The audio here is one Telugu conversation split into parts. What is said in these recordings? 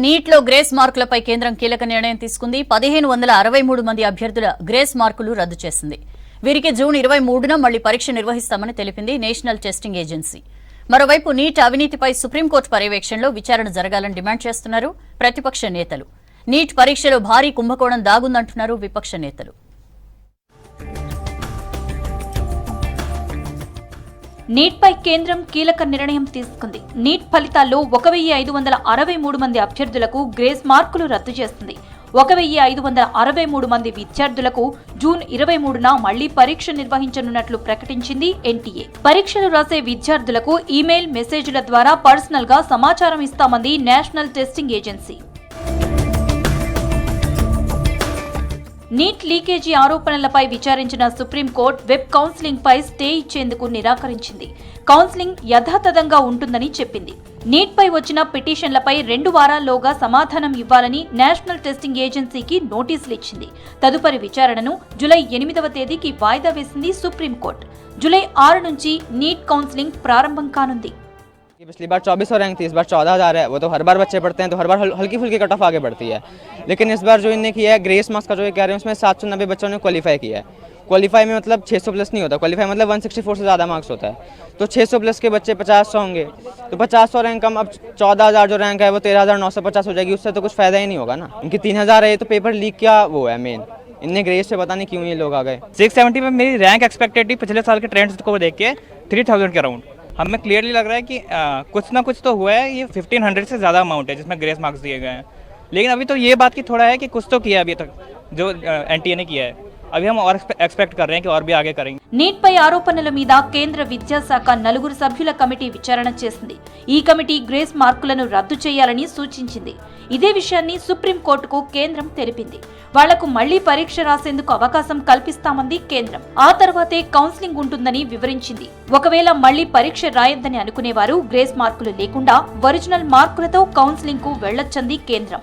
నీట్లో గ్రేస్ మార్కులపై కేంద్రం కీలక నిర్ణయం తీసుకుంది. 1563 మంది అభ్యర్థుల గ్రేస్ మార్కులు రద్దు చేసింది. వీరికి జూన్ 23న మళ్లీ పరీక్ష నిర్వహిస్తామని తెలిపింది నేషనల్ టెస్టింగ్ ఏజెన్సీ. మరోవైపు నీట్ అవినీతిపై సుప్రీంకోర్టు పర్యవేక్షణలో విచారణ జరగాలని డిమాండ్ చేస్తున్నారు ప్రతిపక్ష నేతలు. నీట్ పరీక్షలో భారీ కుంభకోణం దాగుందంటున్నారు విపక్ష నేతలు. నీట్ పై కేంద్రం కీలక నిర్ణయం తీసుకుంది. నీట్ ఫలితాల్లో 1563 మంది అభ్యర్థులకు గ్రేస్ మార్కులు రద్దు చేస్తుంది. 1563 మంది విద్యార్థులకు జూన్ 23న మళ్లీ పరీక్ష నిర్వహించనున్నట్లు ప్రకటించింది ఎన్టీఏ. పరీక్షలు రాసే విద్యార్థులకు ఈమెయిల్ మెసేజ్ల ద్వారా పర్సనల్ గా సమాచారం ఇస్తామంది national testing agency. NEET leakage ఆరోపణలపై విచారించిన సుప్రీంకోర్టు వెబ్ కౌన్సిలింగ్ పై స్టే ఇచ్చేందుకు నిరాకరించింది. కౌన్సిలింగ్ యథాతథంగా ఉంటుందని చెప్పింది. నీట్ పై వచ్చిన పిటిషన్లపై 2 వారాల్లోగా సమాధానం ఇవ్వాలని నేషనల్ టెస్టింగ్ ఏజెన్సీకి నోటీసులు ఇచ్చింది. తదుపరి విచారణను జూలై 8వ తేదీకి వాయిదా వేసింది సుప్రీంకోర్టు. జూలై 6 నుంచి నీట్ కౌన్సిలింగ్ ప్రారంభం కానుంది. पिछली बार 2400 रैंक थी, इस बार 14,000 है। वो तो हर बार बच्चे पढ़ते हैं तो हर बार हल्की फुल्की कट ऑफ आगे बढ़ती है। लेकिन इस बार जो इन्होंने किया है ग्रेस मार्क्स का जो कह रहे हैं उसमें 790 बच्चों ने क्वालिफाई किया है। क्वालिफाई में मतलब 600 प्लस नहीं होता, क्वालिफाई मतलब 164 से ज़्यादा मार्क्स होता है। तो 600 प्लस के बच्चे 50 होंगे तो 50 रैंक कम, अब 14,000 जो रैंक है वो 13,950 हो जाएगी। उससे तो कुछ फ़ायदा ही नहीं होगा ना। उनकी 3,000 है तो पेपर लीक क्या वो है मेन, इनने ग्रेस से पता नहीं क्यों ये लोग आ गए। 670 में मेरी रैंक एक्सपेक्टेड थी पिछले साल के ट्रेंड्स को देख के 3000 के अराउंड। हमें क्लियरली लग रहा है कि कुछ ना कुछ तो हुआ है। ये 1500 से ज़्यादा अमाउंट है जिसमें ग्रेस मार्क्स दिए गए हैं। लेकिन अभी तो ये बात की थोड़ा है कि कुछ तो किया अभी तक जो एनटीए ने किया है। अभी हम और एक्सपेक्ट कर रहे हैं कि और भी आगे करेंगे। నీట్ పై ఆరోపణల మీద కేంద్ర విద్యాశాఖ 4 సభ్యుల కమిటీ విచారణ చేసింది. ఈ కమిటీ గ్రేస్ మార్కులను రద్దు చేయాలని సూచించింది. ఇదే విషయాన్ని సుప్రీంకోర్టుకు కేంద్రం తెలిపింది. వాళ్లకు మళ్లీ పరీక్ష రాసేందుకు అవకాశం కల్పిస్తామంది కేంద్రం. ఆ తర్వాతే కౌన్సిలింగ్ ఉంటుందని వివరించింది. ఒకవేళ మళ్లీ పరీక్ష రాయొద్దని అనుకునేవారు గ్రేస్ మార్కులు లేకుండా ఒరిజినల్ మార్కులతో కౌన్సిలింగ్ కు వెళ్లొచ్చంది కేంద్రం.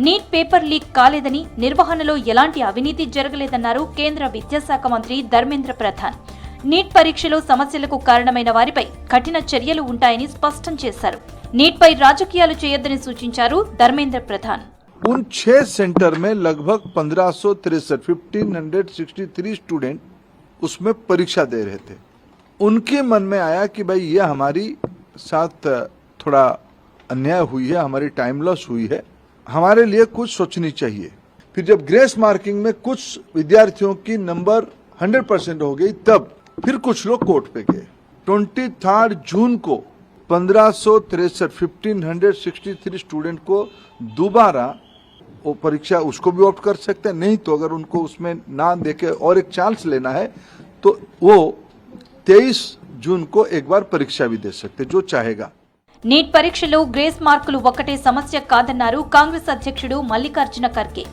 నీట్ పేపర్ లీక్ కాలేదని, నిర్వహణలో ఎలాంటి అవినీతి జరగలేదన్నారు కేంద్ర విద్యాశాఖ మంత్రి ధర్మేంద్ర ప్రధాన్. నీట్ పరీక్షలో సమస్యలకు కారణమైన వారిపై కఠిన చర్యలు ఉంటాయని స్పష్టం చేశారు. నీట్ పై రాజకీయాలు చేయొద్దని సూచించారు ధర్మేంద్ర ప్రధాన్. उन 6 सेंटर में लगभग 1563 स्टूडेंट उसमें परीक्षा दे रहे थे। उनके मन में आया कि भाई ये हमारी साथ थोड़ा अन्याय हुई है, हमारी टाइम लॉस हुई है, हमारे लिए कुछ सोचनी चाहिए। फिर जब ग्रेस मार्किंग में कुछ विद्यार्थियों की नंबर 100% हो गई तब फिर कुछ लोग कोर्ट पे गए। 23 जून को 1563 स्टूडेंट को दोबारा वो परीक्षा उसको भी ऑप्ट कर सकते हैं, नहीं तो अगर उनको उसमें ना देके और एक चांस लेना है तो वो 23 जून को एक बार परीक्षा भी दे सकते जो चाहेगा। నీట్ పరీక్షలో గ్రేస్ మార్కులు ఒక్కటే సమస్య కాదన్నారు కాంగ్రెస్ అధ్యక్షుడు మల్లికార్జున ఖర్గే.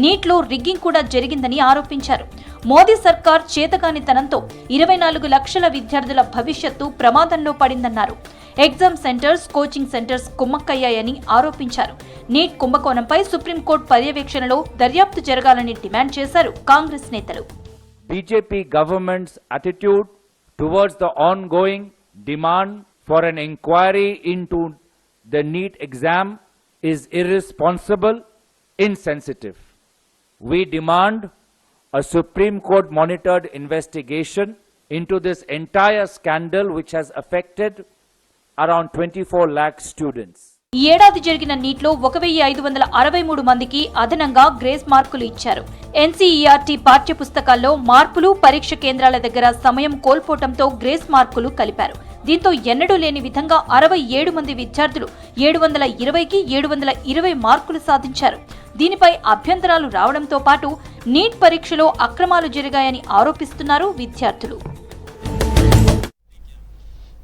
నీట్లో రిగ్గింగ్ కూడా జరిగిందని ఆరోపించారు. మోదీ సర్కార్ చేతగానితనంతో 24 లక్షల విద్యార్థుల భవిష్యత్తు ప్రమాదంలో పడిందన్నారు. ఎగ్జామ్ సెంటర్స్, కోచింగ్ సెంటర్స్ కుమ్మక్కయ్యాయని ఆరోపించారు. నీట్ కుంభకోణంపై సుప్రీంకోర్టు పర్యవేక్షణలో దర్యాప్తు జరగాలని డిమాండ్ చేశారు కాంగ్రెస్ నేతలు. BJP governments attitude towards the ongoing demand for an inquiry into the NEET exam is irresponsible, insensitive. We demand a Supreme Court monitored investigation into this entire scandal which has affected around 24 lakh students. ఈ ఏడాది జరిగిన నీట్లో 1563 మందికి అదనంగా గ్రేస్ మార్కులు ఇచ్చారు. ఎన్సీఈఆర్టీ పాఠ్య పుస్తకాల్లో మార్పులు, పరీక్ష కేంద్రాల దగ్గర సమయం కోల్పోవడంతో గ్రేస్ మార్కులు కలిపారు. దీంతో ఎన్నడూ లేని విధంగా 67 మంది విద్యార్థులు 720కి 720 మార్కులు సాధించారు. దీనిపై అభ్యంతరాలు రావడంతో పాటు నీట్ పరీక్షలో అక్రమాలు జరిగాయని ఆరోపిస్తున్నారు విద్యార్థులు.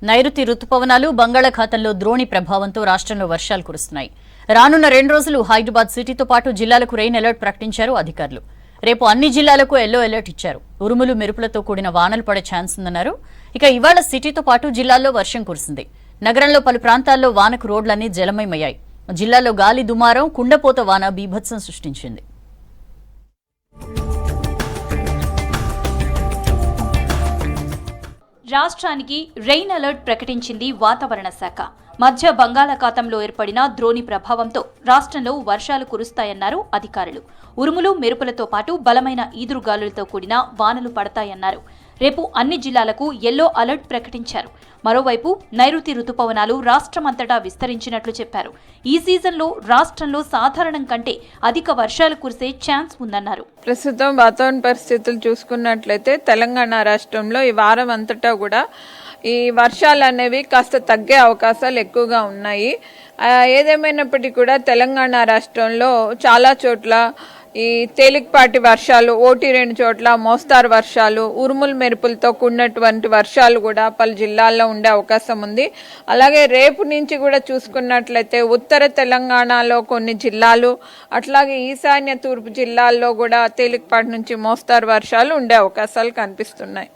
నైరుతి రుతుపవనాలు, బంగాళాఖాతంలో ద్రోణి ప్రభావంతో రాష్ట్రంలో వర్షాలు కురుస్తున్నాయి. రానున్న 2 రోజులు హైదరాబాద్ సిటీతో పాటు జిల్లాలకు రెయిన్ అలర్ట్ ప్రకటించారు అధికారులు. రేపు అన్ని జిల్లాలకు ఎల్లో అలర్ట్ ఇచ్చారు. ఉరుములు, మెరుపులతో కూడిన వానలు పడే ఛాన్స్ ఉందన్నారు. ఇక ఇవాళ సిటీతో పాటు జిల్లాల్లో వర్షం కురిసింది. నగరంలో పలు ప్రాంతాల్లో వానకు రోడ్లన్నీ జలమయమయ్యాయి. జిల్లాలో గాలి దుమారం, కుండపోత వాన బీభత్సం సృష్టించింది. రాష్ట్రానికి రెయిన్ అలర్ట్ ప్రకటించింది వాతావరణ శాఖ. మధ్య బంగాళాఖాతంలో ఏర్పడిన ద్రోణి ప్రభావంతో రాష్ట్రంలో వర్షాలు కురుస్తాయన్నారు అధికారులు. ఉరుములు మెరుపులతో పాటు బలమైన ఈదురుగాలులతో కూడిన వానలు పడతాయన్నారు. రేపు అన్ని జిల్లాలకు యెల్లో అలర్ట్ ప్రకటించారు. మరోవైపు నైరుతి రుతుపవనాలు రాష్ట్రమంతటా విస్తరించినట్లు చెప్పారు. ఈ సీజన్లో రాష్ట్రంలో సాధారణం కంటే అధిక వర్షాలు కురిసే ఛాన్స్ ఉందన్నారు. ప్రస్తుతం వాతావరణ పరిస్థితులు చూసుకున్నట్లయితే తెలంగాణ రాష్ట్రంలో ఈ వారం అంతటా కూడా ఈ వర్షాలు అనేవి కాస్త తగ్గే అవకాశాలు ఎక్కువగా ఉన్నాయి. ఏదేమైనప్పటికీ కూడా తెలంగాణ రాష్ట్రంలో చాలా చోట్ల ఈ తేలికపాటి వర్షాలు, 1-2 చోట్ల మోస్తారు వర్షాలు, ఉరుములు మెరుపులతో కూడినటువంటి వర్షాలు కూడా పలు జిల్లాల్లో ఉండే అవకాశం ఉంది. అలాగే రేపు నుంచి కూడా చూసుకున్నట్లయితే ఉత్తర తెలంగాణలో కొన్ని జిల్లాలు, అట్లాగే ఈశాన్య తూర్పు జిల్లాల్లో కూడా తేలికపాటి నుంచి మోస్తారు వర్షాలు ఉండే అవకాశాలు కనిపిస్తున్నాయి.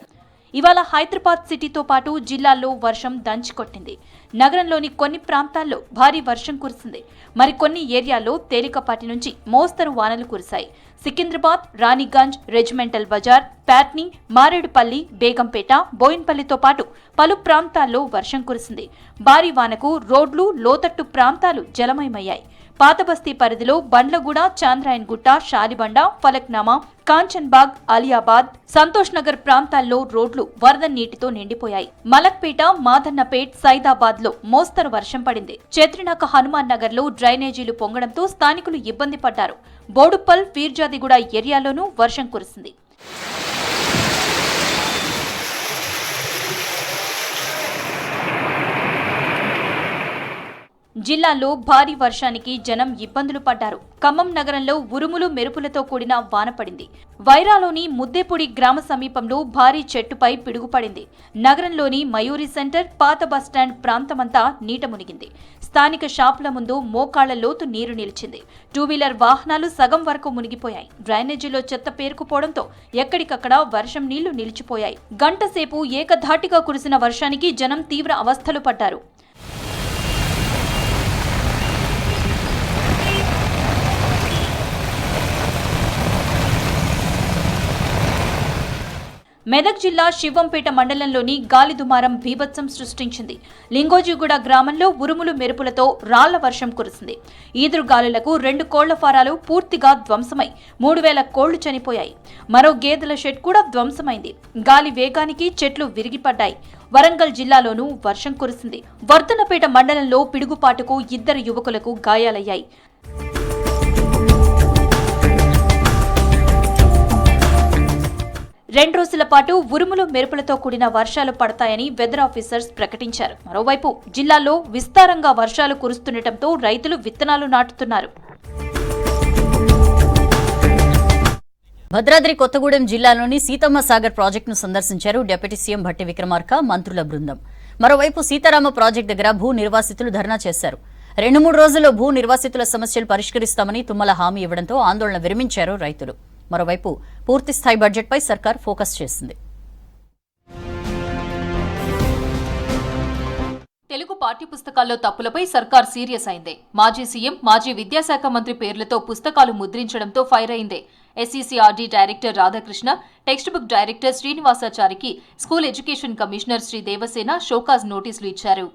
ఇవాళ హైదరాబాద్ సిటీతో పాటు జిల్లాల్లో వర్షం దంచికొట్టింది. నగరంలోని కొన్ని ప్రాంతాల్లో భారీ వర్షం కురిసింది. మరికొన్ని ఏరియాల్లో తేలికపాటి నుంచి మోస్తరు వానలు కురిశాయి. సికింద్రాబాద్, రాణిగంజ్, రెజిమెంటల్ బజార్, ప్యాట్నీ, మారేడుపల్లి, బేగంపేట, బోయిన్పల్లితో పాటు పలు ప్రాంతాల్లో వర్షం కురిసింది. భారీ వానకు రోడ్లు, లోతట్టు ప్రాంతాలు జలమయమయ్యాయి. పాతబస్తీ పరిధిలో బండ్లగూడ, చాంద్రాయన్గుట్ట, షాలిబండ, ఫలక్నామా, కాంచన్బాగ్, అలియాబాద్, సంతోష్ నగర్ ప్రాంతాల్లో రోడ్లు వరద నీటితో నిండిపోయాయి. మలక్పేట, మాదన్నపేట్, సైదాబాద్ లో మోస్తరు వర్షం పడింది. చెత్రినాక హనుమాన్ నగర్ లో డ్రైనేజీలు పొంగడంతో స్థానికులు ఇబ్బంది పడ్డారు. బోడుప్పల్, పీర్జాదిగూడ ఏరియాలోనూ వర్షం కురిసింది. జిల్లాలో భారీ వర్షానికి జనం ఇబ్బందులు పడ్డారు. ఖమ్మం నగరంలో ఉరుములు మెరుపులతో కూడిన వాన పడింది. వైరాలోని ముద్దేపూడి గ్రామ సమీపంలో భారీ చెట్టుపై పిడుగుపడింది. నగరంలోని మయూరి సెంటర్, పాత బస్టాండ్ ప్రాంతమంతా నీట మునిగింది. స్థానిక షాపుల ముందు మోకాళ్ల లోతు నీరు నిలిచింది. 2-వీలర్ వాహనాలు సగం వరకు మునిగిపోయాయి. డ్రైనేజీలో చెత్త పేరుకుపోవడంతో ఎక్కడికక్కడ వర్షం నీళ్లు నిలిచిపోయాయి. గంటసేపు ఏకధాటిగా కురిసిన వర్షానికి జనం తీవ్ర అవస్థలు పడ్డారు. మెదక్ జిల్లా శివంపేట మండలంలోని గాలి దుమారం బీభత్సం సృష్టించింది. లింగోజిగూడ గ్రామంలో ఉరుములు మెరుపులతో రాళ్ల వర్షం కురిసింది. ఈదురుగాలులకు 2 కోళ్ల ఫారాలు పూర్తిగా ధ్వంసమై 3000 కోళ్లు చనిపోయాయి. మరో గేదెల షెడ్ కూడా ధ్వంసమైంది. గాలి వేగానికి చెట్లు విరిగిపడ్డాయి. వరంగల్ జిల్లాలోనూ వర్షం కురిసింది. వర్ధనపేట మండలంలో పిడుగుపాటుకు 2 యువకులకు గాయాలయ్యాయి. 2 రోజుల పాటు ఉరుములు మెరుపులతో కూడిన వర్షాలు పడతాయని వెదర్ ఆఫీసర్స్ ప్రకటించారు. మరోవైపు జిల్లాలో విస్తారంగా వర్షాలు కురుస్తుండటంతో రైతులు విత్తనాలు నాటుతున్నారు. భద్రాద్రి కొత్తగూడెం జిల్లాలోని సీతమ్మ సాగర్ ప్రాజెక్టును సందర్శించారు డిప్యూటీ సీఎం భట్టి విక్రమార్క, మంత్రుల బృందం. మరోవైపు సీతారామ ప్రాజెక్టు దగ్గర భూ నిర్వాసితులు ధర్నా చేశారు. 2-3 రోజుల్లో భూ నిర్వాసితుల సమస్యలు పరిష్కరిస్తామని తుమ్మల హామీ ఇవ్వడంతో ఆందోళన విరమించారు రైతులు. మరోవైపు పూర్తిస్థాయి బడ్జెట్పై సర్కార్ ఫోకస్ చేసింది. తెలుగు పాఠ్యపుస్తకాల్లో తప్పులపై సర్కార్ సీరియస్ అయింది. మాజీ సీఎం, మాజీ విద్యాశాఖ మంత్రి పేర్లతో పుస్తకాలు ముద్రించడంతో ఫైర్ అయింది. SCERT director Radhakrishna, text book director శ్రీనివాసాచారికి school education commissioner Shri Devasena show cause నోటీసులు ఇచ్చారు.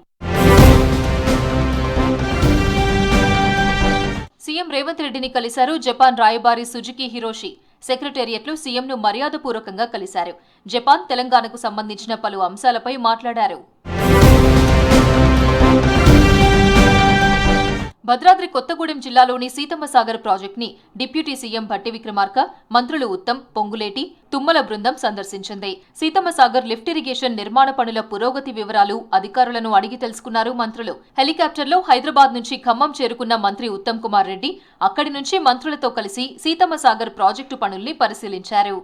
సీఎం రేవంత్ రెడ్డిని కలిశారు జపాన్ రాయబారి సుజుకి హిరోషి. సెక్రటేరియట్లో సీఎంను మర్యాదపూర్వకంగా కలిశారు. జపాన్, తెలంగాణకు సంబంధించిన పలు అంశాలపై మాట్లాడారు. భద్రాద్రి కొత్తగూడెం జిల్లాలోని సీతమ్మ సాగర్ ప్రాజెక్టుని డిప్యూటీ సీఎం భట్టి విక్రమార్క, మంత్రులు ఉత్తమ్, పొంగులేటి, తుమ్మల బృందం సందర్శించింది. సీతమ్మ సాగర్ లిఫ్ట్ ఇరిగేషన్ నిర్మాణ పనుల పురోగతి వివరాలు అధికారులను అడిగి తెలుసుకున్నారు మంత్రులు. హెలికాప్టర్లో హైదరాబాద్ నుంచి ఖమ్మం చేరుకున్న మంత్రి ఉత్తమ్ కుమార్ రెడ్డి అక్కడి నుంచి మంత్రులతో కలిసి సీతమ్మ సాగర్ ప్రాజెక్టు పనుల్ని పరిశీలించారు.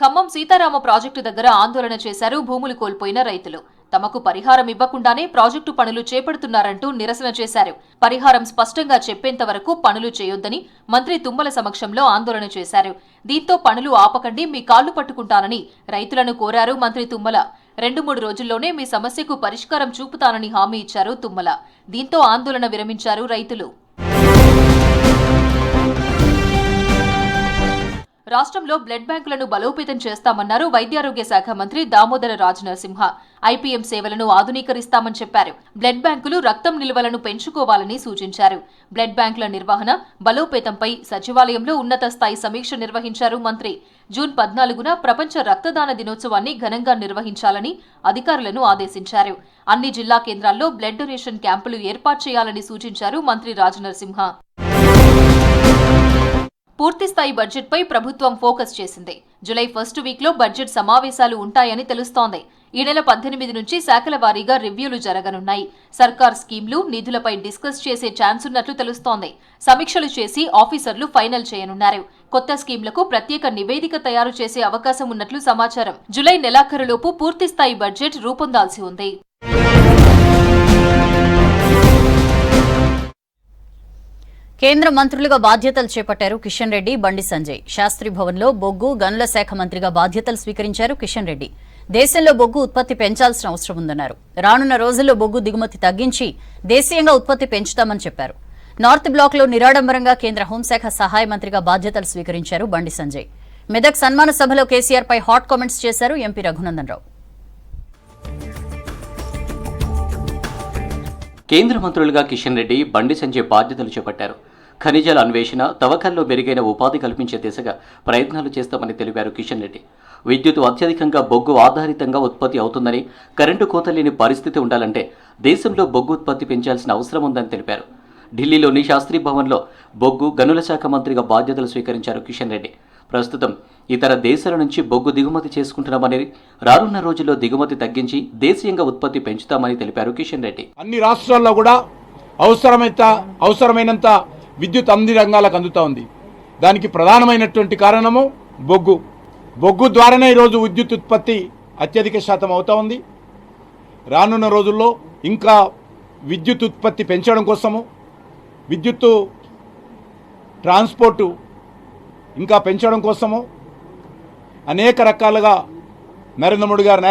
ఖమ్మం సీతారామ ప్రాజెక్టు దగ్గర ఆందోళన చేశారు భూములు కోల్పోయిన రైతులు. తమకు పరిహారం ఇవ్వకుండానే ప్రాజెక్టు పనులు చేపడుతున్నారంటూ నిరసన చేశారు. పరిహారం స్పష్టంగా చెప్పేంత వరకు పనులు చేయొద్దని మంత్రి తుమ్మల సమక్షంలో ఆందోళన చేశారు. దీంతో పనులు ఆపకండి, మీ కాళ్లు పట్టుకుంటానని రైతులను కోరారు మంత్రి తుమ్మల. 2-3 రోజుల్లోనే మీ సమస్యకు పరిష్కారం చూపుతానని హామీ ఇచ్చారు తుమ్మల. దీంతో ఆందోళన విరమించారు రైతులు. రాష్ట్రంలో బ్లడ్ బ్యాంకులను బలోపేతం చేస్తామన్నారు వైద్యారోగ్య శాఖ మంత్రి దామోదర రాజనరసింహ. ఐపీఎం సేవలను ఆధునీకరిస్తామని చెప్పారు. బ్లడ్ బ్యాంకులు రక్తం నిల్వలను పెంచుకోవాలని సూచించారు. బ్లడ్ బ్యాంకుల నిర్వహణ బలోపేతంపై సచివాలయంలో ఉన్నత స్థాయి సమీక్ష నిర్వహించారు మంత్రి. జూన్ 14న ప్రపంచ రక్తదాన దినోత్సవాన్ని ఘనంగా నిర్వహించాలని అధికారులను ఆదేశించారు. అన్ని జిల్లా కేంద్రాల్లో బ్లడ్ డొనేషన్ క్యాంపులు ఏర్పాటు చేయాలని సూచించారు మంత్రి రాజనరసింహ. పూర్తిస్థాయి బడ్జెట్పై ప్రభుత్వం ఫోకస్ చేసింది. జూలై ఫస్ట్ వీక్లో బడ్జెట్ సమావేశాలు ఉంటాయని తెలుస్తోంది. ఈ నెల 18 నుంచి శాఖల వారీగా రివ్యూలు జరగనున్నాయి. సర్కార్ స్కీమ్లు, నిధులపై డిస్కస్ చేసే ఛాన్స్ ఉన్నట్లు తెలుస్తోంది. సమీక్షలు చేసి ఆఫీసర్లు ఫైనల్ చేయనున్నారు. కొత్త స్కీమ్లకు ప్రత్యేక నివేదిక తయారు చేసే అవకాశం ఉన్నట్లు సమాచారం. జూలై నెలాఖరులోపు పూర్తిస్థాయి బడ్జెట్ రూపొందాల్సి ఉంది. కేంద్ర మంత్రులుగా బాధ్యతలు చేపట్టారు కిషన్ రెడ్డి, బండి సంజయ్. శాస్త్రి భవన్లో బొగ్గు, గనుల శాఖ మంత్రిగా బాధ్యతలు స్వీకరించారు కిషన్ రెడ్డి. దేశంలో బొగ్గు ఉత్పత్తి పెంచాల్సిన అవసరం ఉందన్నారు. రానున్న రోజుల్లో బొగ్గు దిగుమతి తగ్గించి దేశీయంగా ఉత్పత్తి పెంచుతామని చెప్పారు. నార్త్ బ్లాక్లో నిరాడంబరంగా కేంద్ర హోంశాఖ సహాయ మంత్రిగా బాధ్యతలు స్వీకరించారు బండి సంజయ్. మెదక్ సన్మాన సభలో కేసీఆర్పై హాట్ కామెంట్స్ చేశారు ఎంపీ రఘునందన్ రావు. కేంద్ర మంత్రులుగా కిషన్ రెడ్డి, బండి సంజయ్ బాధ్యతలు చేపట్టారు. ఖనిజాల అన్వేషణ, తవ్వకాల్లో మెరుగైన ఉపాధి కల్పించే దిశగా ప్రయత్నాలు చేస్తామని తెలిపారు కిషన్ రెడ్డి. విద్యుత్ అత్యధికంగా బొగ్గు ఆధారితంగా ఉత్పత్తి అవుతుందని, కరెంటు కోత లేని పరిస్థితి ఉండాలంటే దేశంలో బొగ్గు ఉత్పత్తి పెంచాల్సిన అవసరం ఉందని తెలిపారు. ఢిల్లీలోని శాస్త్రీ భవన్లో బొగ్గు, గనుల శాఖ మంత్రిగా బాధ్యతలు స్వీకరించారు కిషన్ రెడ్డి. ప్రస్తుతం ఇతర దేశాల నుంచి బొగ్గు దిగుమతి చేసుకుంటున్నామని, రానున్న రోజుల్లో దిగుమతి తగ్గించి దేశీయంగా ఉత్పత్తి పెంచుతామని తెలిపారు కిషన్ రెడ్డి. అన్ని రాష్ట్రాల్లో కూడా అవసరమైనంత విద్యుత్ అన్ని రంగాలకు అందుతా ఉంది. దానికి ప్రధానమైనటువంటి కారణము బొగ్గు ద్వారానే ఈరోజు విద్యుత్ ఉత్పత్తి అత్యధిక శాతం అవుతా ఉంది. రానున్న రోజుల్లో ఇంకా విద్యుత్ ఉత్పత్తి పెంచడం కోసము, విద్యుత్తు ట్రాన్స్పోర్టు ఇంకా పెంచడం కోసము అనేక రకాలుగా నరేంద్ర మోడీ గారి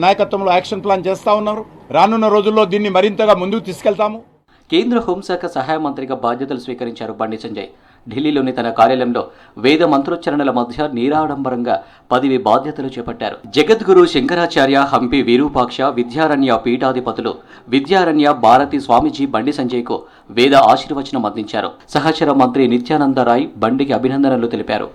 నాయకత్వంలో యాక్షన్ ప్లాన్ చేస్తూ ఉన్నారు. రానున్న రోజుల్లో దీన్ని మరింతగా ముందుకు తీసుకెళ్తాము. కేంద్ర హోంశాఖ సహాయ మంత్రిగా బాధ్యతలు స్వీకరించారు బండి సంజయ్. ఢిల్లీలోని తన కార్యాలయంలో వేద మంత్రోచ్చరణల మధ్య నిరాడంబరంగా పదవి బాధ్యతలు చేపట్టారు. జగద్గురు శంకరాచార్య, హంపి విరూపాక్ష, విద్యారణ్య పీఠాధిపతులు విద్యారణ్య భారతి స్వామీజీ బండి సంజయ్కు వేద ఆశీర్వచనం అందించారు. సహచర మంత్రి నిత్యానందరాయ్ బండికి అభినందనలు తెలిపారు.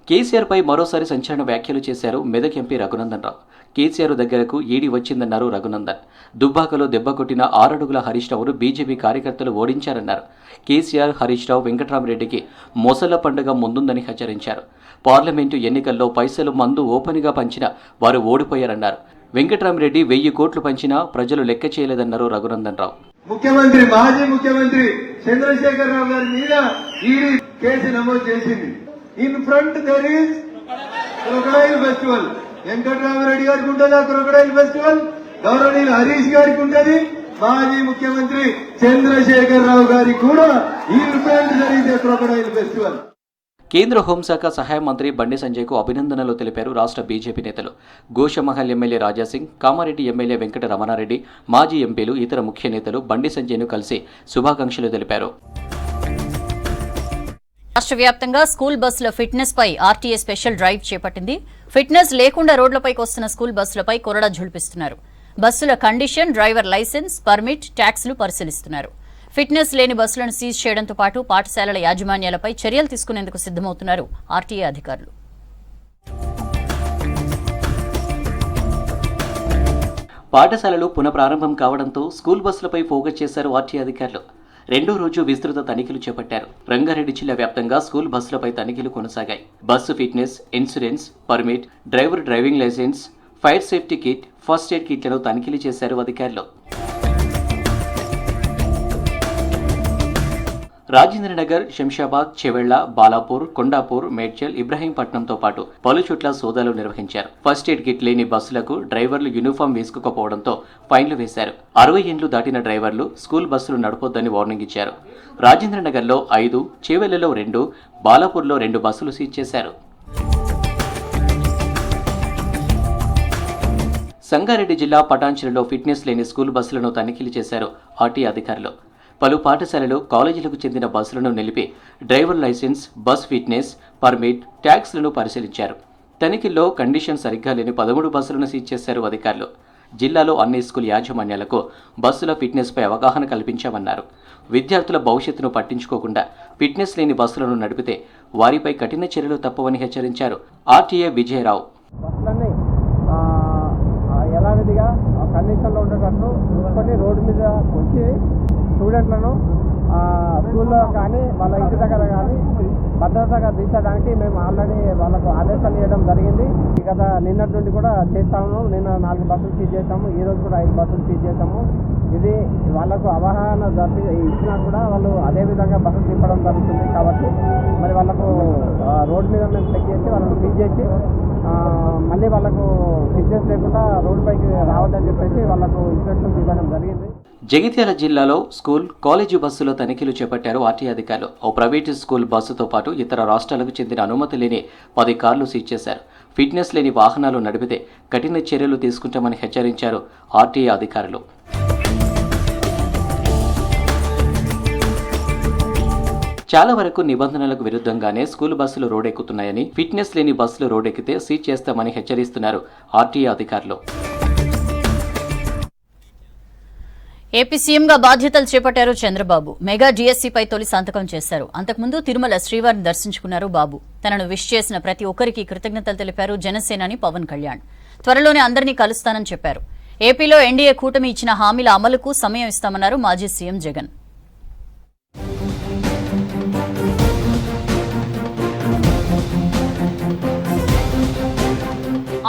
కేసీఆర్పై మరోసారి సంచలన వ్యాఖ్యలు చేశారు మెదక్ ఎంపీ రఘునందన్ రావు. కేసీఆర్ దగ్గరకు ఈడీ వచ్చిందన్నారు రఘునందన్. దుబ్బాకలో దెబ్బ కొట్టిన 6 అడుగుల హరీష్ రావును బీజేపీ కార్యకర్తలు ఓడించారన్నారు. కేసీఆర్, హరీష్ రావు, వెంకట్రామరెడ్డికి మొసళ్ల పండుగ ముందుందని హెచ్చరించారు. పార్లమెంటు ఎన్నికల్లో పైసలు మందు ఓపెన్గా పంచినా వారు ఓడిపోయారన్నారు. వెంకట్రామరెడ్డి 1000 కోట్లు పంచినా ప్రజలు లెక్క చేయలేదన్నారు రఘునందన్ రావు. ముఖ్యమంత్రి, మాజీ ముఖ్యమంత్రి చంద్రశేఖర్ రావు గారి మీద ఈడీ కేసు నమోదు చేసింది. In front there is crocodile festival. Venkataramareddy గారికి ఉంటుంది ఆ క్రొకడైల్ ఫెస్టివల్, గౌరవనీయులు హరీష్ గారికి ఉంటుంది, మాజీ ముఖ్యమంత్రి చంద్రశేఖర్ రావు గారికి కూడా ఇన్ ఫ్రంట్ జరిగే క్రొకడైల్ ఫెస్టివల్. కేంద్ర హోంశాఖ సహాయ మంత్రి బండి సంజయ్కు అభినందనలు తెలిపారు రాష్ట్ర బీజేపీ నేతలు. గోషమహల్ ఎమ్మెల్యే రాజాసింగ్, కామారెడ్డి ఎమ్మెల్యే వెంకట రమణారెడ్డి, మాజీ ఎంపీలు, ఇతర ముఖ్య నేతలు బండి సంజయ్ను కలిసి శుభాకాంక్షలు తెలిపారు. రాష్ట్ర వ్యాప్తంగా స్కూల్ బస్సుల ఫిట్నెస్ పై ఆర్టీఏ స్పెషల్ డ్రైవ్ చేపట్టింది. ఫిట్నెస్ లేకుండా రోడ్లపైకి వస్తున్న స్కూల్ బస్సులపై కొరడా ఝుళిపిస్తున్నారు. బస్సుల కండిషన్, డ్రైవర్ లైసెన్స్, పర్మిట్, ట్యాక్స్లు పరిశీలిస్తున్నారు. ఫిట్నెస్ లేని బస్సులను సీజ్ చేయడంతో పాటు పాఠశాలల యాజమాన్యాలపై చర్యలు తీసుకునేందుకు సిద్దమవుతున్నారు ఆర్టీఏ అధికారులు. పాఠశాలలు పునఃప్రారంభం కావడంతో స్కూల్ బస్సులపై ఫోకస్ చేశారు ఆర్టీఏ అధికారులు. 2వ రోజు విస్తృత తనిఖీలు చేపట్టారు. రంగారెడ్డి జిల్లా వ్యాప్తంగా స్కూల్ బస్సులపై తనిఖీలు కొనసాగాయి. Bus fitness, insurance, permit, driver driving licence, fire safety kit, first aid కిట్లను తనిఖీలు చేశారు అధికారులు. రాజేంద్రనగర్, శంషాబాద్, చెవెళ్ల, బాలాపూర్, కొండాపూర్, మేడ్చల్, ఇబ్రహీంపట్నంతో పాటు పలు చోట్ల సోదాలు నిర్వహించారు. ఫస్ట్ ఎయిడ్ కిట్ లేని బస్సులకు డ్రైవర్లు యూనిఫామ్ వేసుకోకపోవడంతో ఫైన్లు వేశారు. 60 ఏళ్లు దాటిన డ్రైవర్లు స్కూల్ బస్సులు నడపొద్దని వార్నింగ్ ఇచ్చారు. రాజేంద్రనగర్లో 5, చెవెళ్లలో 2, బాలాపూర్లో 2 బస్సులు సీజ్ చేశారు. సంగారెడ్డి జిల్లా పటాన్చెరులో ఫిట్నెస్ లేని స్కూల్ బస్సులను తనిఖీలు చేశారు ఆర్టీఏ అధికారులు. పలు పాఠశాలలు కాలేజీలకు చెందిన బస్సులను నిలిపి driver licence, bus fitness, permit, ట్యాక్స్లను పరిశీలించారు. తనిఖీల్లో కండిషన్ సరిగ్గా లేని 13 బస్సులను సీజ్ చేశారు అధికారులు. జిల్లాలో అన్ని స్కూల్ యాజమాన్యాలకు బస్సుల ఫిట్నెస్పై అవగాహన కల్పించామన్నారు. విద్యార్థుల భవిష్యత్తును పట్టించుకోకుండా ఫిట్నెస్ లేని బస్సులను నడిపితే వారిపై కఠిన చర్యలు తప్పవని హెచ్చరించారు ఆర్టీఏ విజయరావు. బస్సులన్నీ యథావిధిగా కండిషన్లో ఉండేటట్టు చూసుకొని రోడ్డు మీద వచ్చి స్టూడెంట్లను స్కూల్లో కానీ వాళ్ళ ఇంటి దగ్గర కానీ భద్రతగా దించడానికి మేము ఆల్రెడీ వాళ్ళకు ఆదేశాలు ఇవ్వడం జరిగింది. గత నిన్నటి నుండి కూడా చేస్తాము. నిన్న 4 బస్సులు సీజ్ చేసాము, ఈ రోజు కూడా 5 బస్సులు సీజ్ చేసాము. ఇది వాళ్ళకు అవగాహన ఇచ్చినా కూడా వాళ్ళు అదే విధంగా బస్సులు తిప్పడం జరుగుతుంది. కాబట్టి మరి వాళ్ళకు రోడ్డు మీద మేము చెక్ చేసి వాళ్ళని సీజ్ చేసి మళ్ళీ వాళ్ళకు ఫిట్నెస్ లేకుండా రోడ్డుపైకి రావద్దని చెప్పేసి వాళ్ళకు ఇన్స్ట్రక్షన్స్ ఇవ్వడం జరిగింది. జగిత్యాల జిల్లాలో స్కూల్, కాలేజీ బస్సులో తనిఖీలు చేపట్టారు ఆర్టీఏ అధికారులు. ఓ ప్రైవేటు స్కూల్ బస్సుతో పాటు ఇతర రాష్ట్రాలకు చెందిన అనుమతి లేని 10 కార్లు సీజ్ చేశారు. ఫిట్నెస్ లేని వాహనాలు నడిపితే కఠిన చర్యలు తీసుకుంటామని హెచ్చరించారు ఆర్టీఏ అధికారులు. చాలా వరకు నిబంధనలకు విరుద్ధంగానే స్కూల్ బస్సులు రోడ్డెక్కుతున్నాయని, ఫిట్నెస్ లేని బస్సులు రోడ్డెక్కితే సీజ్ చేస్తామని హెచ్చరిస్తున్నారు ఆర్టీఏ అధికారులు. ఏపీ సీఎంగా బాధ్యతలు చేపట్టారు చంద్రబాబు. మెగా డిఎస్సీపై తొలి సంతకం చేశారు. అంతకుముందు తిరుమల శ్రీవారిని దర్శించుకున్నారు బాబు. తనను విష్ చేసిన ప్రతి ఒక్కరికి కృతజ్ఞతలు తెలిపారు జనసేనాని పవన్ కళ్యాణ్. త్వరలోనే అందరినీ కలుస్తానని చెప్పారు. ఏపీలో ఎన్డీఏ కూటమి ఇచ్చిన హామీల అమలుకు సమయం ఇస్తామన్నారు మాజీ సీఎం జగన్.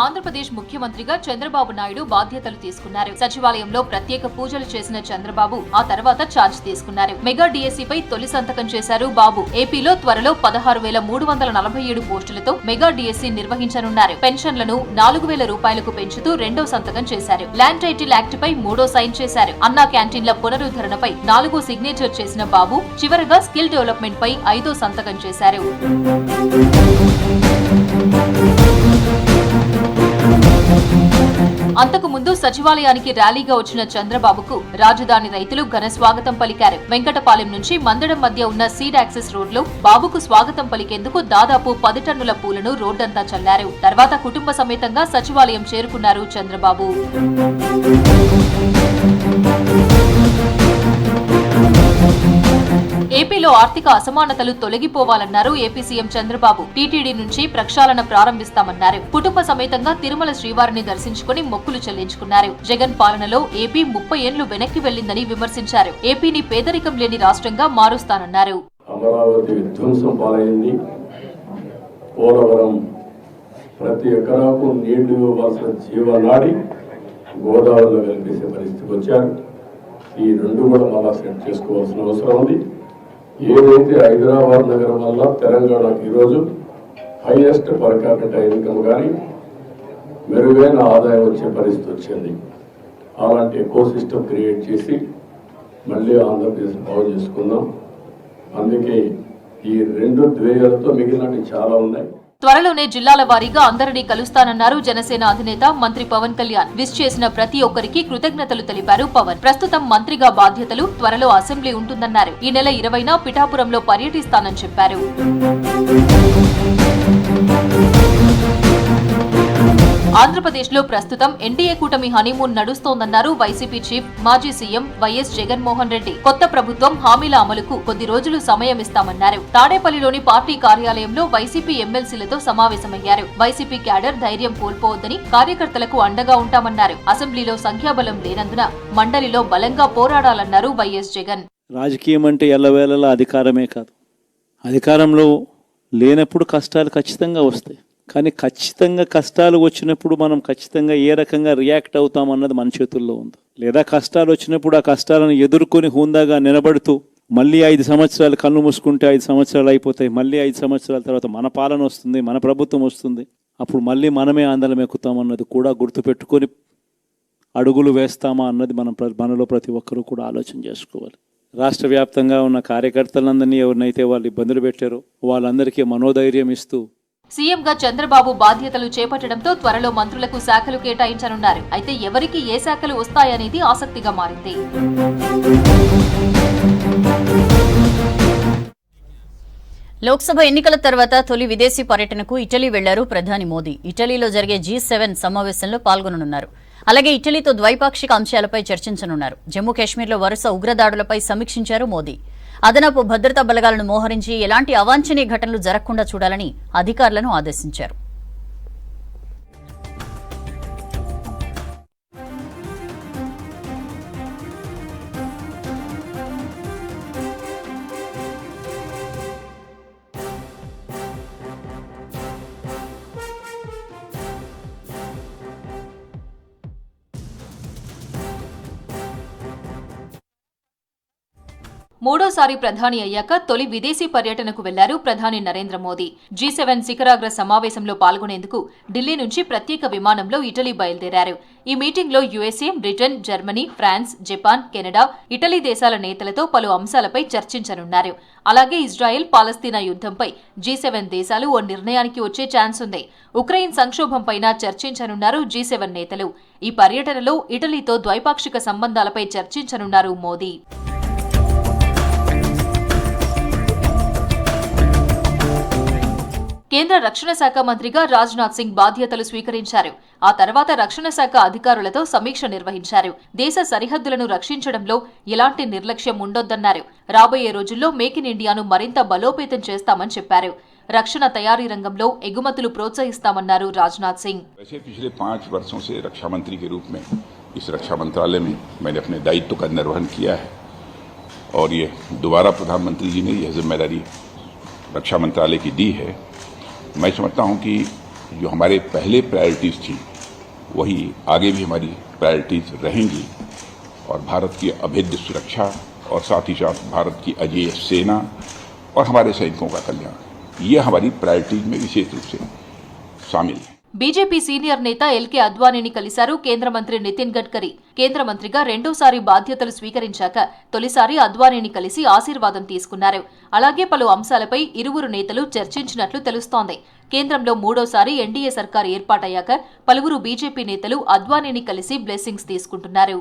ఆంధ్రప్రదేశ్ ముఖ్యమంత్రిగా చంద్రబాబు నాయుడు బాధ్యతలు తీసుకున్నారు. సచివాలయంలో ప్రత్యేక పూజలు చేసిన చంద్రబాబు ఆ తర్వాత ఛార్జ్ తీసుకున్నారు. మెగా డిఎస్సీపై తొలి సంతకం చేశారు బాబు. ఏపీలో త్వరలో 16,347 పోస్టులతో మెగా డిఎస్సీ నిర్వహించనున్నారు. పెన్షన్లను 4,000 రూపాయలకు పెంచుతూ రెండో సంతకం చేశారు. ల్యాండ్ టైటిల్ యాక్ట్ పై 3వ సైన్ చేశారు. అన్నా క్యాంటీన్ల పునరుద్ధరణపై 4వ సిగ్నేచర్ చేసిన బాబు చివరగా స్కిల్ డెవలప్మెంట్ పై 5వ సంతకం చేశారు. అంతకుముందు సచివాలయానికి ర్యాలీగా వచ్చిన చంద్రబాబుకు రాజధాని రైతులు ఘన స్వాగతం పలికారు. వెంకటపాలెం నుంచి మందడం మధ్య ఉన్న సీడ్ యాక్సెస్ రోడ్లో బాబుకు స్వాగతం పలికేందుకు దాదాపు 10 టన్నుల పూలను రోడ్డంతా చల్లారు. తర్వాత కుటుంబ సమేతంగా సచివాలయం చేరుకున్నారు చంద్రబాబు. ఏపీలో ఆర్థిక అసమానతలు తొలగిపోవాలన్నారు ఏపీ సీఎం చంద్రబాబు. టీటీడీ నుంచి ప్రక్షాళన ప్రారంభిస్తామన్నారు. కుటుంబ సమేతంగా తిరుమల శ్రీవారిని దర్శించుకుని మొక్కులు చెల్లించుకున్నారు. జగన్ పాలనలో ఏపీ 30 ఏళ్లు వెనక్కి వెళ్లిందని విమర్శించారు. ఏపీని పేదరికం లేని రాష్ట్రంగా మారుస్తానన్నారు. అమరావతి విధ్వంసం పాలైంది. పోలవరం ప్రతి ఎకరాకు నీళ్లు ఇవ్వాల్సిన జీవనాడి గోదావరిలో కలిపేసే పరిస్థితికి వచ్చారు. ఈ రెండు కూడా మళ్ళా సెట్ చేసుకోవాల్సిన అవసరం ఉంది. ఏదైతే హైదరాబాద్ నగరం వల్ల తెలంగాణకు ఈరోజు హైయెస్ట్ పర్ క్యాపిటల్ ఇన్కమ్ కానీ మెరుగైన ఆదాయం వచ్చే పరిస్థితి వచ్చింది. అలాంటి ఎకో సిస్టమ్ క్రియేట్ చేసి మళ్ళీ ఆంధ్రప్రదేశ్ బాగు చేసుకుందాం. అందుకే ఈ 2 ధ్యేయాలతో మిగిలినవి చాలా ఉన్నాయి. త్వరలోనే జిల్లాల వారీగా అందరినీ కలుస్తానన్నారు జనసేన అధినేత మంత్రి పవన్ కళ్యాణ్. విష్ చేసిన ప్రతి ఒక్కరికి కృతజ్ఞతలు తెలిపారు పవన్. ప్రస్తుతం మంత్రిగా బాధ్యతలు, త్వరలో అసెంబ్లీ ఉంటుందన్నారు. ఈ నెల 20న పిఠాపురంలో పర్యటిస్తానని చెప్పారు. ఆంధ్రప్రదేశ్లో ప్రస్తుతం ఎన్డీఏ కూటమి హనీమూన్ నడుస్తోందన్నారు వైసీపీ చీఫ్, మాజీ సీఎం వైఎస్ జగన్మోహన్ రెడ్డి. కొత్త ప్రభుత్వం హామీల అమలుకు కొద్ది రోజులు సమయం ఇస్తామన్నారు. తాడేపల్లిలోని పార్టీ కార్యాలయంలో వైసీపీ ఎమ్మెల్సీలతో సమావేశమయ్యారు. వైసీపీ క్యాడర్ ధైర్యం కోల్పోవద్దని, కార్యకర్తలకు అండగా ఉంటామన్నారు. అసెంబ్లీలో సంఖ్యాబలం లేనందున మండలిలో బలంగా పోరాడాలన్నారు వైఎస్ జగన్. రాజకీయం అంటే ఎల్లవేళలా అధికారమే కాదు. అధికారంలో లేనప్పుడు కష్టాలు ఖచ్చితంగా వస్తాయి. కానీ ఖచ్చితంగా కష్టాలు వచ్చినప్పుడు మనం ఖచ్చితంగా ఏ రకంగా రియాక్ట్ అవుతామన్నది మన చేతుల్లో ఉంది. లేదా కష్టాలు వచ్చినప్పుడు ఆ కష్టాలను ఎదుర్కొని హుందాగా నిలబడుతూ మళ్ళీ 5 సంవత్సరాలు కళ్ళు మూసుకుంటే 5 సంవత్సరాలు అయిపోతాయి. మళ్ళీ 5 సంవత్సరాల తర్వాత మన పాలన వస్తుంది, మన ప్రభుత్వం వస్తుంది. అప్పుడు మళ్ళీ మనమే ఆందోళన ఎక్కుతామన్నది కూడా గుర్తుపెట్టుకొని అడుగులు వేస్తామా అన్నది మనలో ప్రతి ఒక్కరూ కూడా ఆలోచన చేసుకోవాలి. రాష్ట్ర వ్యాప్తంగా ఉన్న కార్యకర్తలందరినీ ఎవరినైతే వాళ్ళు ఇబ్బందులు పెట్టారో వాళ్ళందరికీ మనోధైర్యం ఇస్తూ సీఎంగా చంద్రబాబు బాధ్యతలు చేపట్టడంతో త్వరలో మంత్రులకు శాఖలు కేటాయించనున్నారు. అయితే ఎవరికి ఏ శాఖలు వస్తాయనేది ఆసక్తిగా మారింది. లోక్సభ ఎన్నికల తర్వాత తొలి విదేశీ పర్యటనకు ఇటలీ వెళ్లారు ప్రధాని మోదీ. ఇటలీలో జరిగే G7 సమావేశంలో పాల్గొననున్నారు. అలాగే ఇటలీతో ద్వైపాక్షిక అంశాలపై చర్చించనున్నారు. జమ్మూ కాశ్మీర్లో వరుస ఉగ్రదాడులపై సమీక్షించారు మోదీ. అదనపు భద్రతా బలగాలను మోహరించి ఎలాంటి అవాంఛనీయ ఘటనలు జరగకుండా చూడాలని అధికారులను ఆదేశించారు. మూడోసారి ప్రధాని అయ్యాక తొలి విదేశీ పర్యటనకు వెళ్లారు ప్రధాని నరేంద్ర మోదీ. G7 శిఖరాగ్ర సమావేశంలో పాల్గొనేందుకు ఢిల్లీ నుంచి ప్రత్యేక విమానంలో ఇటలీ బయలుదేరారు. ఈ మీటింగ్లో USA, Britain, Germany, France, Japan, Canada, Italy దేశాల నేతలతో పలు అంశాలపై చర్చించనున్నారు. అలాగే ఇజ్రాయెల్, పాలస్తీనా యుద్ధంపై G7 దేశాలు ఓ నిర్ణయానికి వచ్చే ఛాన్స్ ఉంది. ఉక్రెయిన్ సంక్షోభంపైన చర్చించనున్నారు G7 నేతలు. ఈ పర్యటనలో ఇటలీతో ద్వైపాక్షిక సంబంధాలపై చర్చించనున్నారు మోదీ. కేంద్ర రక్షణ శాఖ మంత్రిగా రాజ్నాథ్ సింగ్ బాధ్యతలు స్వీకరించారు. ఆ తర్వాత రక్షణ శాఖ అధికారులతో సమీక్ష నిర్వహించారు. దేశ సరిహద్దులను రక్షించడంలో ఎలాంటి నిర్లక్ష్యం ఉండొద్దన్నారు. రాబోయే రోజుల్లో మేక్ ఇన్ ఇండియాను మరింత బలోపేతం చేస్తామని చెప్పారు. రక్షణ తయారీ రంగంలో ఎగుమతులు ప్రోత్సహిస్తామన్నారు రాజ్నాథ్ సింగ్. पिछले 5 वर्षों से रक्षा मंत्री के रूप में इस रक्षा मंत्रालय में मैंने अपने दायित्व का निर्वहन किया है और ये दोबारा प्रधानमंत्री जी ने यह जिम्मेदारी रक्षा मंत्रालय की दी है. मैं समझता हूं कि जो हमारे पहले प्रायोरिटीज़ थी वही आगे भी हमारी प्रायोरिटीज़ रहेंगी और भारत की अभेद्य सुरक्षा और साथ ही साथ भारत की अजेय सेना और हमारे सैनिकों का कल्याण ये हमारी प्रायोरिटीज़ में विशेष रूप से शामिल है. బీజేపీ సీనియర్ నేత ఎల్కే అద్వానీని కలిశారు కేంద్ర మంత్రి నితిన్ గడ్కరీ. కేంద్ర మంత్రిగా రెండోసారి బాధ్యతలు స్వీకరించాక తొలిసారి అద్వానీని కలిసి ఆశీర్వాదం తీసుకున్నారు. అలాగే పలు అంశాలపై ఇరువురు నేతలు చర్చించినట్లు తెలుస్తోంది. కేంద్రంలో మూడోసారి ఎన్డీఏ సర్కార్ ఏర్పాటయ్యాక పలువురు బీజేపీ నేతలు అద్వానీని కలిసి బ్లెస్సింగ్స్ తీసుకుంటున్నారు.